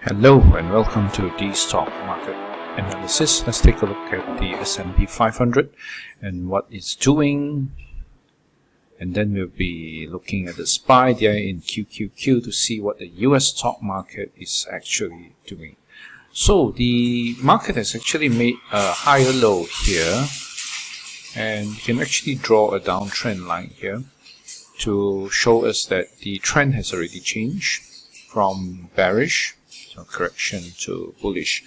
Hello and welcome to the stock market analysis. Let's take a look at the S&P 500 and what it's doing, and then we'll be looking at the SPY there in QQQ to see what the US stock market is actually doing. So the market has actually made a higher low here, and you can actually draw a downtrend line here to show us that the trend has already changed from bearish correction to bullish,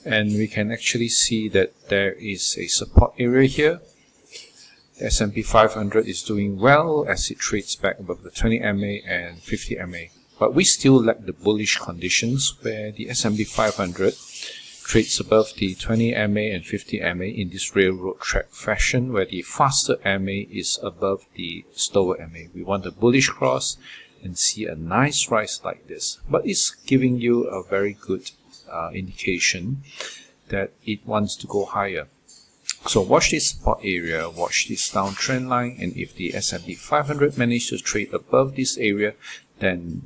and we can actually see that there is a support area here. The S&P 500 is doing well as it trades back above the 20 MA and 50 MA, but we still lack the bullish conditions where the S&P 500 trades above the 20 MA and 50 MA in this railroad track fashion, where the faster MA is above the slower MA. We want a bullish cross and see a nice rise like this, but it's giving you a very good indication that it wants to go higher. So watch this support area, watch this downtrend line, and if the S&P 500 manages to trade above this area, then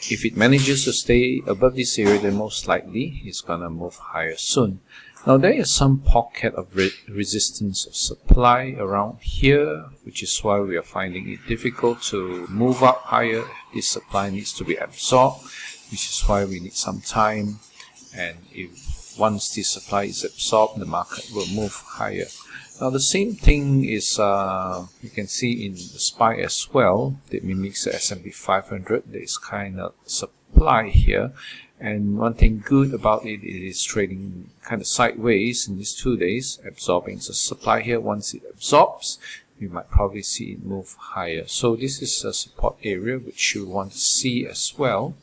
if it manages to stay above this area, then most likely it's gonna move higher soon. Now there is some pocket of resistance of supply around here, which is why we are finding it difficult to move up higher. This supply needs to be absorbed, which is why we need some time, and if once this supply is absorbed, the market will move higher. Now the same thing is you can see in the SPY as well, that mimics the S&P 500. There is kind of supply here, and one thing good about it is trading kind of sideways in these 2 days, absorbing the supply here. Once it absorbs, we might probably see it move higher. So this is a support area which you want to see as well,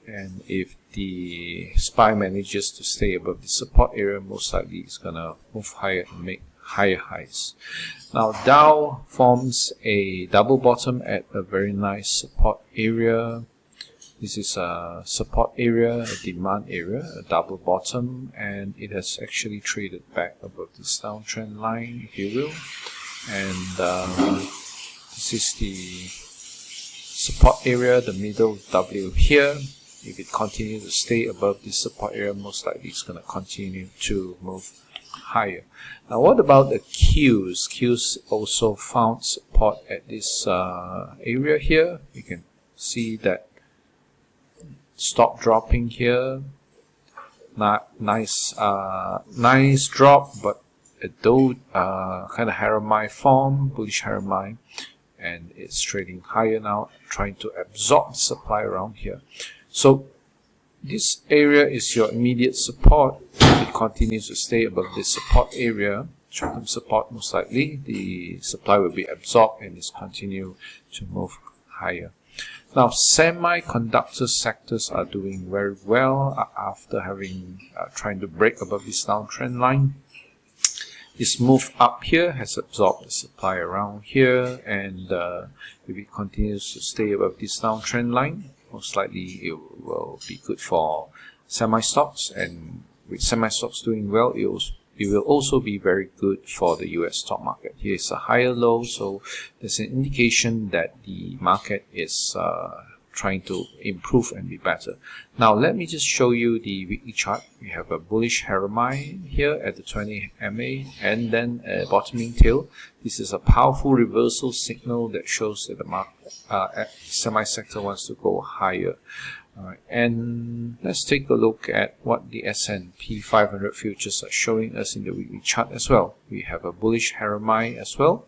and if the SPY manages to stay above the support area, most likely it's gonna move higher and make higher highs. Now Dow forms a double bottom at a very nice support area. This is a support area, a demand area, a double bottom, and it has actually traded back above this downtrend line, if you will. And this is the support area, the middle W here. If it continues to stay above this support area, most likely it's going to continue to move higher. Now what about the Qs? Qs also found support at this area here. You can see that stop dropping here. Nice drop, but though kind of Haramai form, bullish Haramai, and it's trading higher now, trying to absorb the supply around here. So this area is your immediate support. If it continues to stay above this support area, short-term support, most likely the supply will be absorbed and it's continue to move higher. Now semiconductor sectors are doing very well after having trying to break above this downtrend line. This move up here has absorbed the supply around here, and if it continues to stay above this downtrend line, most likely it will be good for semi stocks, and with semi stocks doing well, it will also be very good for the US stock market. Here is a higher low, so there's an indication that the market is trying to improve and be better. Now let me just show you the weekly chart. We have a bullish Haramai here at the 20 MA, and then a bottoming tail. This is a powerful reversal signal that shows that the market semi sector wants to go higher. Alright, and let's take a look at what the S&P 500 futures are showing us in the weekly chart as well. We have a bullish Haramai as well,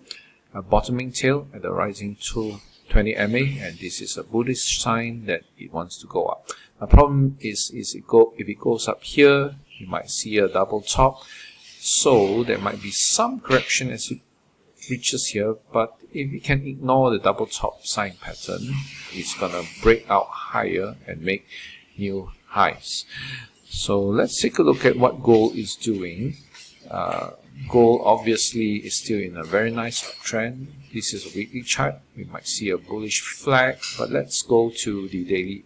a bottoming tail at the rising 220 MA, and this is a bullish sign that it wants to go up. The problem is if it goes up here, you might see a double top, so there might be some correction as it reaches here, but if you can ignore the double top sign pattern, it's gonna break out higher and make new highs. So let's take a look at what gold is doing. Gold obviously is still in a very nice uptrend. This is a weekly chart. We might see a bullish flag, but let's go to the daily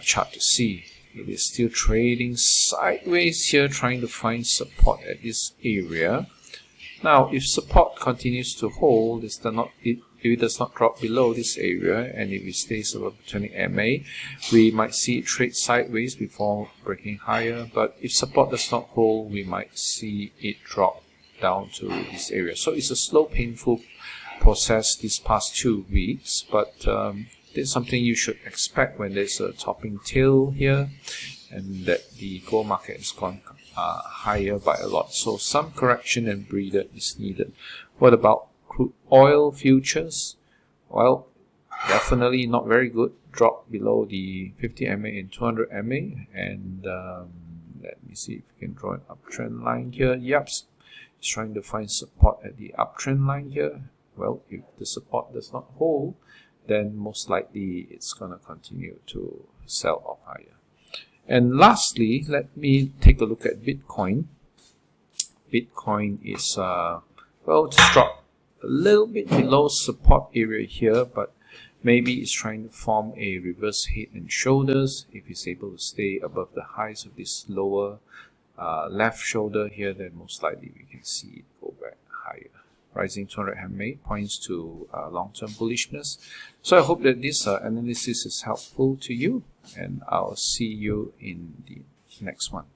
chart to see. It is still trading sideways here, trying to find support at this area. Now, if support continues to hold, it if it does not drop below this area, and if it stays above 20 MA, we might see it trade sideways before breaking higher. But if support does not hold, we might see it drop down to this area. So it's a slow, painful process these past 2 weeks, but it's something you should expect when there's a topping tail here, and that the gold market has gone higher by a lot. So some correction and breather is needed. What about crude oil futures? Well, definitely not very good. Drop below the 50 MA and 200 MA, and let me see if we can draw an uptrend line here. Yep, it's trying to find support at the uptrend line here. Well, if the support does not hold, then most likely it's going to continue to sell off higher. And lastly, let me take a look at Bitcoin. Bitcoin is, well, just dropped a little bit below support area here, but maybe it's trying to form a reverse head and shoulders. If it's able to stay above the highs of this lower left shoulder here, then most likely we can see it go back higher. Rising 200 MA points to long-term bullishness. So I hope that this analysis is helpful to you, and I'll see you in the next one.